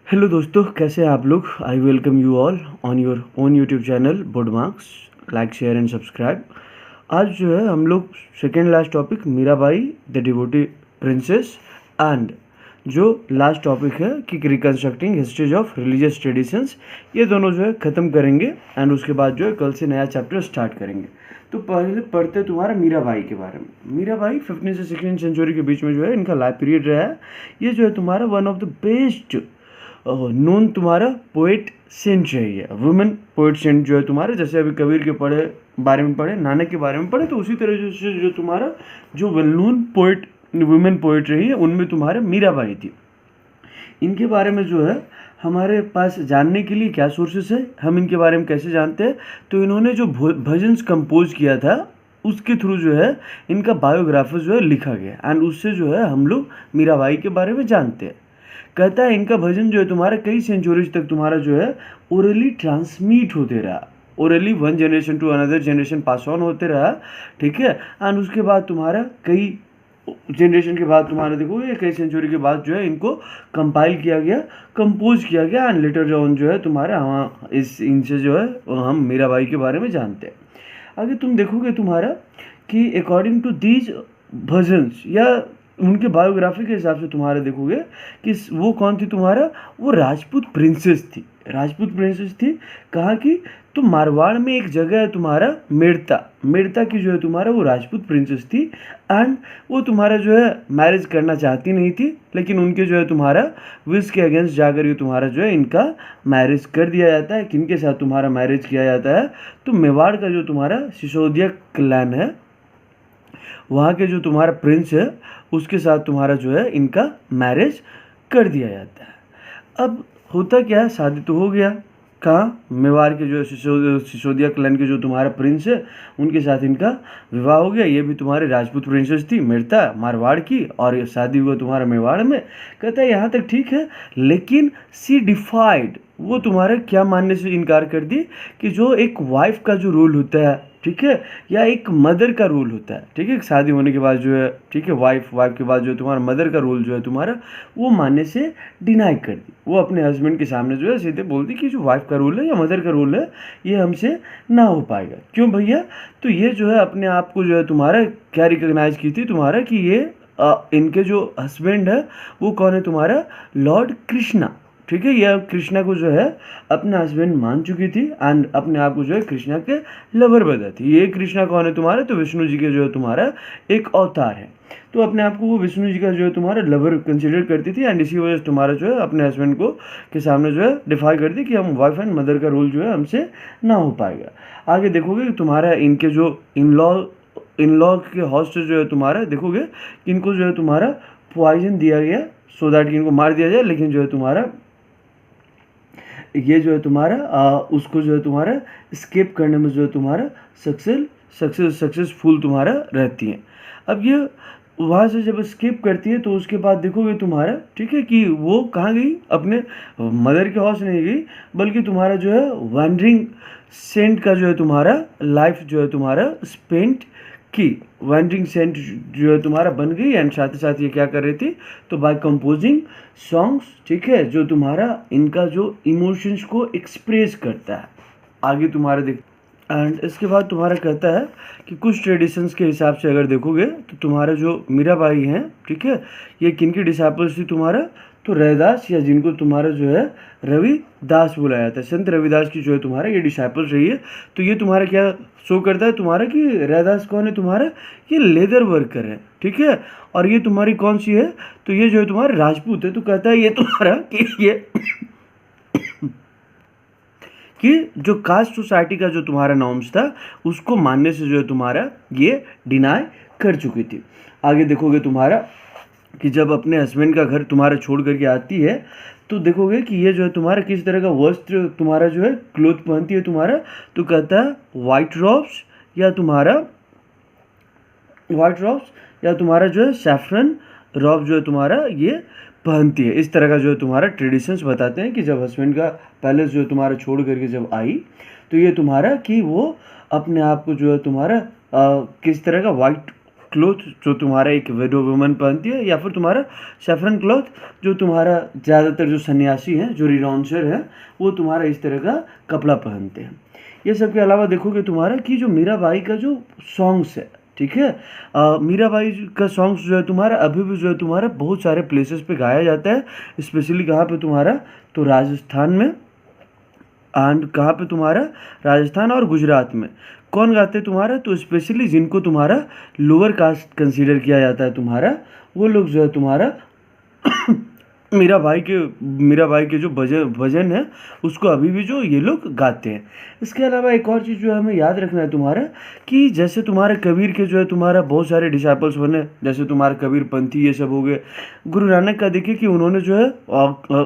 Hello दोस्तों, कैसे हैं आप लोग। I welcome you all on your own YouTube channel bud marks. Like share and subscribe. आज जो है हम लोग second last topic Mirabai the devotee princess and जो लास्ट टॉपिक है कि reconstructing histories of religious traditions, ये दोनों जो है ख़त्म करेंगे एंड उसके बाद जो है कल से नया चैप्टर स्टार्ट करेंगे। तो पहले पढ़ते तुम्हारा मीराबाई के बारे में। मीराबाई 15वीं से 16वीं सेंचुरी के बीच में जो है इनका लाइफ पीरियड रहा है। ये जो है तुम्हारा one of the best known तुम्हारा पोइट सेंट रही है। वुमेन पोइट सेंट जो है तुम्हारे, जैसे अभी कबीर के बारे में पढ़े, नानक के बारे में पढ़े, तो उसी तरह से जो तुम्हारा जो well known poet women poet रही है उनमें तुम्हारे मीराबाई थी। इनके बारे में जो है हमारे पास जानने के लिए क्या सोर्सेस है, हम इनके बारे में कैसे जानते हैं, तो इन्होंने जो भजन्स कंपोज किया था उसके थ्रू जो है इनका बायोग्राफी जो है लिखा गया एंड उससे जो है हम लोग मीराबाई के बारे में जानते हैं। कहता है इनका भजन जो है तुम्हारा कई सेंचुरीज तक तुम्हारा जो है ओरली ट्रांसमिट होते रहा, orally one generation to another generation pass on होते रहा, ठीक है। एंड उसके बाद तुम्हारा कई जनरेशन के बाद तुम्हारा देखोगे कई सेंचुरी के बाद जो है इनको कंपाइल किया गया, कंपोज किया गया एंड लेटर ऑन जो है तुम्हारा हम इस इनसे जो है हम मीराबाई के बारे में जानते हैं। आगे तुम देखोगे तुम्हारा कि अकॉर्डिंग टू दीज भजन्स या उनके बायोग्राफी के हिसाब से तुम्हारे देखोगे कि वो कौन थी तुम्हारा, वो राजपूत प्रिंसेस थी। राजपूत प्रिंसेस थी कहाँ की, तो मारवाड़ में एक जगह है तुम्हारा मेड़ता, मेड़ता की जो है तुम्हारा वो राजपूत प्रिंसेस थी एंड वो तुम्हारा जो है मैरिज करना चाहती नहीं थी, लेकिन उनके जो है तुम्हारा विश के अगेंस्ट जाकर ये तुम्हारा जो है इनका मैरिज कर दिया जाता है। किनके साथ तुम्हारा मैरिज किया जाता है, तो मेवाड़ का जो तुम्हारा सिसोदिया क्लैन है, वहाँ के जो तुम्हारा प्रिंस है उसके साथ तुम्हारा जो है इनका मैरिज कर दिया जाता है। अब होता क्या है, शादी तो हो गया, कहाँ, मेवाड़ के जो सिसोदिया क्लैन के जो तुम्हारा प्रिंस है उनके साथ इनका विवाह हो गया। ये भी तुम्हारे राजपूत प्रिंसेस थी, मेड़ता मारवाड़ की, और ये शादी हुआ तुम्हारा मेवाड़ में। कहता है यहाँ तक ठीक है, लेकिन सी डिफाइड, वो तुम्हारा क्या मानने से इनकार कर दी कि जो एक वाइफ का जो रोल होता है, ठीक है, या एक मदर का रोल होता है, ठीक है, शादी होने के बाद जो है, ठीक है, वाइफ के बाद जो है तुम्हारा मदर का रोल जो है तुम्हारा वो मानने से डिनाई कर दी। वो अपने हस्बैंड के सामने जो है सीधे बोल दी कि जो वाइफ का रोल है या मदर का रोल है ये हमसे ना हो पाएगा। क्यों भैया, तो ये जो है अपने आप को जो है तुम्हारा क्या रिकॉग्नाइज की थी तुम्हारा कि ये इनके जो हस्बैंड है वो कौन है तुम्हारा, लॉर्ड कृष्णा, ठीक है। यह कृष्णा को जो है अपना हस्बैंड मान चुकी थी एंड अपने आप को जो है कृष्णा के लवर बता थी। ये कृष्णा कौन है तुम्हारा, तो विष्णु जी के जो है तुम्हारा एक अवतार है, तो अपने आप को वो विष्णु जी का जो है तुम्हारा लवर कंसिडर करती थी एंड इसी वजह से तुम्हारा जो है अपने हस्बैंड को के सामने जो है डिफाई कर दी कि हम वाइफ एंड मदर का रोल जो है हमसे ना हो पाएगा। आगे देखोगे कि तुम्हारा इनके जो इन लॉ के हॉस्ट जो है तुम्हारा देखोगे कि इनको जो है तुम्हारा पॉइजन दिया गया सो दैट इनको मार दिया जाए, लेकिन जो है तुम्हारा ये जो है तुम्हारा उसको जो है तुम्हारा स्केप करने में जो है तुम्हारा सक्सेसफुल तुम्हारा रहती हैं। अब ये वहाँ से जब स्केप करती है तो उसके बाद देखोगे तुम्हारा, ठीक है, कि वो कहाँ गई, अपने मदर के हाउस नहीं गई, बल्कि तुम्हारा जो है वैंडरिंग सेंट का जो है तुम्हारा लाइफ जो है तुम्हारा स्पेंट की। वैंडरिंग सेंट जो है तुम्हारा बन गई एंड साथ ही साथ ये क्या कर रही थी, तो बाय कंपोजिंग सॉन्ग्स, ठीक है, जो तुम्हारा इनका जो इमोशंस को एक्सप्रेस करता है। आगे तुम्हारा देख एंड इसके बाद तुम्हारा कहता है कि कुछ ट्रेडिशंस के हिसाब से अगर देखोगे तो तुम्हारा जो मीराबाई हैं, ठीक है, ये किन की डिसाइपल्स थी तुम्हारा, तो रविदास, या जिनको तुम्हारा जो है रविदास बोला जाता है, संत रविदास की जो है तुम्हारा ये डिसाइपल्स रही है। तो ये तुम्हारा क्या शो करता है तुम्हारा कि रविदास कौन है तुम्हारा, ये लेदर वर्कर है, ठीक है, और ये तुम्हारी कौन सी है, तो ये जो है तुम्हारा राजपूत है। तो कहता है ये तुम्हारा कि ये कि जो कास्ट सोसाइटी का जो तुम्हारा नॉर्म्स था उसको मानने से जो है तुम्हारा ये डिनाई कर चुकी थी। आगे देखोगे तुम्हारा कि जब अपने हस्बैंड का घर तुम्हारा छोड़ करके आती है तो देखोगे कि ये जो है तुम्हारा किस तरह का वस्त्र तुम्हारा जो है क्लोथ पहनती है तुम्हारा, तो कहता है वाइट रॉब्स या तुम्हारा जो है सैफरन रॉब जो है तुम्हारा ये पहनती है। इस तरह का जो है तुम्हारा ट्रेडिशंस बताते हैं कि जब हस्बैंड का पैलेस जो है तुम्हारा छोड़ करके जब आई तो ये तुम्हारा कि वो अपने आप को जो है तुम्हारा किस तरह का वाइट क्लॉथ जो तुम्हारा एक विडो वुमन पहनती है, या फिर तुम्हारा सैफरन क्लॉथ जो तुम्हारा ज़्यादातर जो सन्यासी हैं, जो रिनाउंसर हैं, वो तुम्हारा इस तरह का कपड़ा पहनते हैं। ये सब के अलावा देखोगे तुम्हारा कि जो मीराबाई का जो सॉन्ग्स है, ठीक है, मीराबाई का सॉन्ग्स जो है तुम्हारा अभी भी जो है तुम्हारा बहुत सारे प्लेसेस पे गाया जाता है। स्पेशली कहाँ पे तुम्हारा, तो राजस्थान में, एंड कहाँ पे तुम्हारा, राजस्थान और गुजरात में। कौन गाते हैं तुम्हारा, तो स्पेशली जिनको तुम्हारा लोअर कास्ट कंसीडर किया जाता है तुम्हारा, वो लोग जो है तुम्हारा मीराबाई के जो भजन है उसको अभी भी जो ये लोग गाते हैं। इसके अलावा एक और चीज़ जो हमें याद रखना है तुम्हारा, कि जैसे तुम्हारे कबीर के जो है तुम्हारा बहुत सारे डिसाइपल्स बने, जैसे तुम्हारे कबीर पंथी ये सब हो गए। गुरु नानक का देखिए कि उन्होंने जो है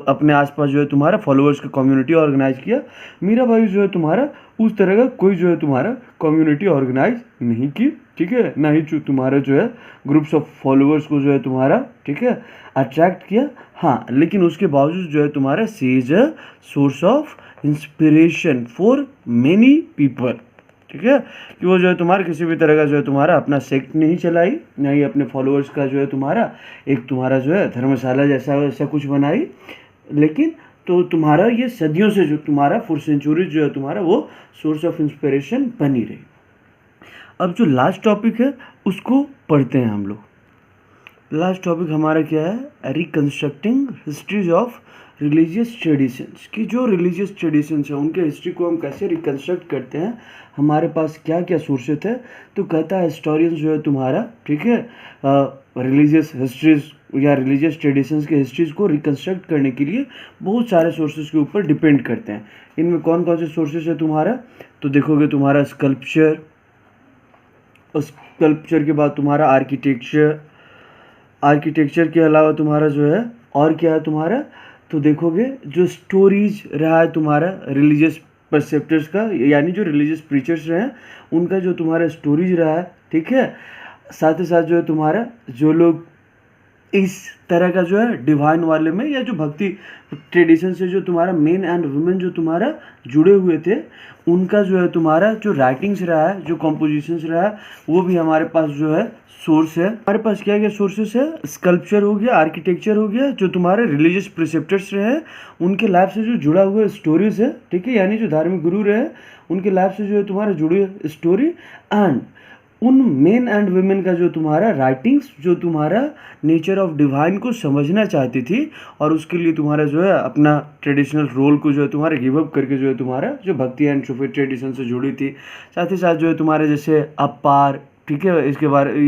अपने आसपास जो है तुम्हारा फॉलोअर्स का कम्युनिटी ऑर्गेनाइज किया। मीराबाई जो है तुम्हारा उस तरह का कोई जो है तुम्हारा कम्युनिटी ऑर्गेनाइज नहीं की, ठीक है, ना ही जो तुम्हारा जो है ग्रुप्स ऑफ फॉलोअर्स को जो है तुम्हारा, ठीक है, अट्रैक्ट किया। हाँ, लेकिन उसके बावजूद जो है तुम्हारा she is a source of inspiration for many people, ठीक है, कि वो जो है तुम्हारा किसी भी तरह का जो है तुम्हारा अपना सेक्ट नहीं चलाई, ना ही अपने फॉलोअर्स का जो है तुम्हारा एक तुम्हारा जो है धर्मशाला जैसा ऐसा कुछ बनाई, लेकिन तो तुम्हारा ये सदियों से जो तुम्हारा फॉर सेंचुरीज जो है तुम्हारा वो सोर्स ऑफ इंस्पिरेशन बनी रही। अब जो लास्ट टॉपिक है उसको पढ़ते हैं हम लोग। लास्ट टॉपिक हमारा क्या है, reconstructing histories of religious traditions, कि जो रिलीजियस ट्रेडिशंस है उनके हिस्ट्री को हम कैसे रिकंस्ट्रक्ट करते हैं, हमारे पास क्या क्या सोर्सेज है। तो कहता है हिस्टोरियंस जो है तुम्हारा, ठीक है, रिलीजियस हिस्ट्रीज या रिलीजियस ट्रेडिशंस के हिस्ट्रीज को रिकंस्ट्रक्ट करने के लिए बहुत सारे सोर्सेज के ऊपर डिपेंड करते हैं। इनमें कौन कौन से सोर्सेज है तुम्हारा, तो देखोगे तुम्हारा स्कल्पचर, स्कल्पचर के बाद तुम्हारा आर्किटेक्चर, आर्किटेक्चर के अलावा तुम्हारा जो है और क्या है तुम्हारा, तो देखोगे जो स्टोरीज रहा है तुम्हारा रिलीजियस परसेप्टर्स का, यानी जो रिलीजियस प्रीचर्स रहे हैं उनका जो तुम्हारा स्टोरीज रहा है, ठीक है। साथ ही साथ जो है तुम्हारा जो लोग इस तरह का जो है डिवाइन वाले में या जो भक्ति ट्रेडिशन से जो तुम्हारा मेन एंड वुमेन जो तुम्हारा जुड़े हुए थे, उनका जो है तुम्हारा जो राइटिंग्स रहा है, जो कॉम्पोजिशंस रहा है, वो भी हमारे पास जो है सोर्स है। हमारे पास क्या क्या सोर्सेस है, स्कल्पचर हो गया, आर्किटेक्चर हो गया, जो तुम्हारे रिलीजियस प्रिसेप्टर्स रहे हैं उनके लाइफ से जो जुड़ा हुआ स्टोरीज है, ठीक है, यानी जो धार्मिक गुरु रहे उनके लाइफ से जो है तुम्हारा जुड़ी स्टोरी, एंड उन मेन एंड वुमेन का जो तुम्हारा राइटिंग्स जो तुम्हारा नेचर ऑफ डिवाइन को समझना चाहती थी, और उसके लिए तुम्हारा जो है अपना ट्रेडिशनल रोल को जो है तुम्हारा गिव अप करके जो है तुम्हारा जो भक्ति एंड सूफी ट्रेडिशन से जुड़ी थी। साथ ही साथ जो है तुम्हारे जैसे अपार, ठीक है, इसके बारे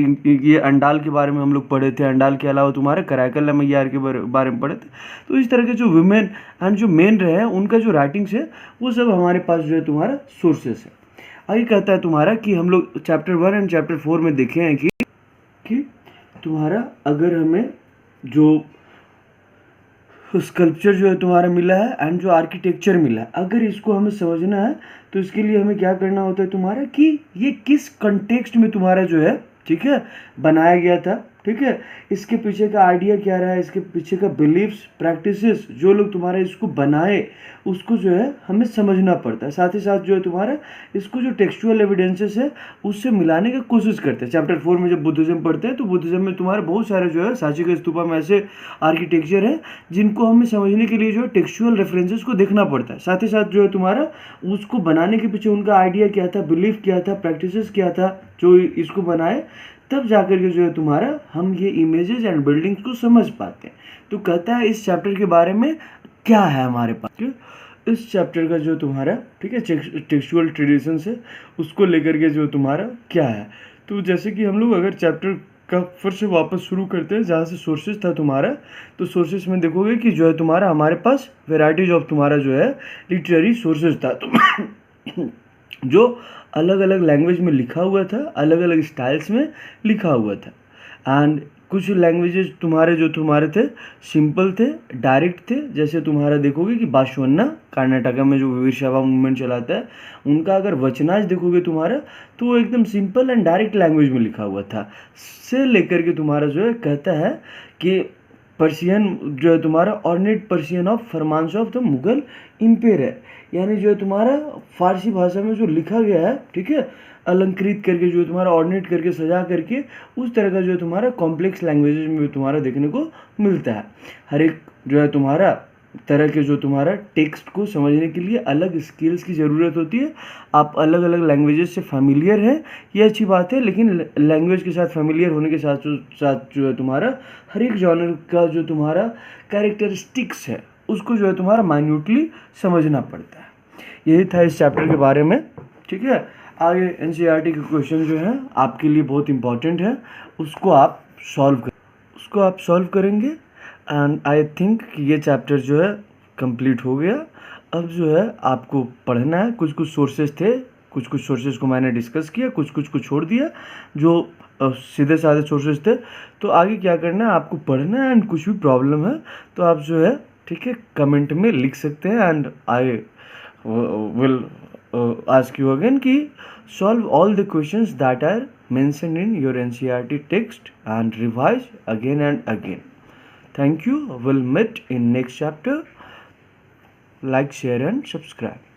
ये अंडाल के बारे में हम लोग पढ़े थे। अंडाल के अलावा तुम्हारे कराईकल मैयार के बारे में पढ़े थे। तो इस तरह के जो वुमेन एंड जो मेन रहे हैं उनका जो राइटिंग्स है वो सब हमारे पास जो है तुम्हारा सोर्सेस है। आगे कहता है तुम्हारा कि हम लोग चैप्टर 1 एंड चैप्टर 4 में देखे हैं कि तुम्हारा अगर हमें जो स्कल्पचर जो है तुम्हारा मिला है एंड जो आर्किटेक्चर मिला है, अगर इसको हमें समझना है तो इसके लिए हमें क्या करना होता है तुम्हारा, कि ये किस कंटेक्स्ट में तुम्हारा जो है, ठीक है, बनाया गया था, ठीक है, इसके पीछे का आइडिया क्या रहा है, इसके पीछे का बिलीव्स प्रैक्टिसेस जो लोग तुम्हारा इसको बनाए उसको जो है हमें समझना पड़ता है। साथ ही साथ जो है तुम्हारा इसको जो टेक्सचुअल एविडेंसेस है उससे मिलाने की कोशिश करते हैं। चैप्टर 4 में जब बुद्धिज्म पढ़ते हैं तो बुद्धिज्म में तुम्हारे बहुत सारे जो है सांची का स्तूपा में ऐसे आर्किटेक्चर है जिनको हमें समझने के लिए जो है टेक्सचुअल रेफरेंसेस को देखना पड़ता है। साथ ही साथ जो है तुम्हारा उसको बनाने के पीछे उनका आइडिया क्या था, बिलीफ क्या था, प्रैक्टिसेस क्या था जो इसको बनाए, तब जाकर के जो है तुम्हारा हम ये इमेजेस एंड बिल्डिंग्स को समझ पाते हैं। तो कहता है इस चैप्टर के बारे में क्या है हमारे पास, इस चैप्टर का जो तुम्हारा, ठीक है, टेक्सचुअल ट्रेडिशन है उसको लेकर के जो तुम्हारा क्या है। तो जैसे कि हम लोग अगर चैप्टर का फिर से वापस शुरू करते हैं जहाँ से सोर्सेज था तुम्हारा, तो सोर्सेज में देखोगे कि जो है तुम्हारा हमारे पास वेराइटीज ऑफ तुम्हारा जो है लिटरेरी सोर्सेज था तो जो अलग अलग लैंग्वेज में लिखा हुआ था, अलग अलग स्टाइल्स में लिखा हुआ था। एंड कुछ लैंग्वेजेस तुम्हारे जो तुम्हारे थे सिंपल थे, डायरेक्ट थे, जैसे तुम्हारा देखोगे कि बाशवन्ना कर्नाटका में जो वीरशैव मूवमेंट चलाता है उनका अगर वचनाज देखोगे तुम्हारा तो वो एकदम सिंपल एंड डायरेक्ट लैंग्वेज में लिखा हुआ था। से लेकर के तुम्हारा जो है कहता है कि पर्शियन जो है तुम्हारा ornate Persian of farmans of the Mughal empire है, यानी जो है तुम्हारा फारसी भाषा में जो लिखा गया है, ठीक है, अलंकृत करके, जो है तुम्हारा ऑर्डिनेट करके, सजा करके, उस तरह का जो है तुम्हारा कॉम्प्लेक्स लैंग्वेजेस में तुम्हारा देखने को मिलता है। हर एक जो है तुम्हारा तरह के जो तुम्हारा टेक्स्ट को समझने के लिए अलग स्किल्स की ज़रूरत होती है। आप अलग अलग लैंग्वेजेस से फेमिलियर हैं, ये अच्छी बात है, लेकिन लैंग्वेज के साथ फेमिलियर होने के साथ साथ जो है तुम्हारा हर एक जॉनर का जो तुम्हारा कैरेक्टरिस्टिक्स है उसको जो है तुम्हारा माइन्यूटली समझना पड़ता है। यही था इस चैप्टर के बारे में। ठीक है, आगे एनसीईआरटी के क्वेश्चन जो हैं आपके लिए बहुत इंपॉर्टेंट है, उसको आप सॉल्व करेंगे। एंड आई थिंक कि ये चैप्टर जो है कंप्लीट हो गया। अब जो है आपको पढ़ना है। कुछ कुछ सोर्सेज थे, कुछ कुछ सोर्सेज को मैंने डिस्कस किया, कुछ कुछ को छोड़ दिया जो सीधे साधे सोर्सेज थे। तो आगे क्या करना है, आपको पढ़ना है। एंड कुछ भी प्रॉब्लम है तो आप जो है ठीक है कमेंट में लिख सकते हैं। And I will ask you again ki solve all the questions that are mentioned in your NCERT text and revise again and again. Thank you. We'll meet in next chapter. Like, share and subscribe.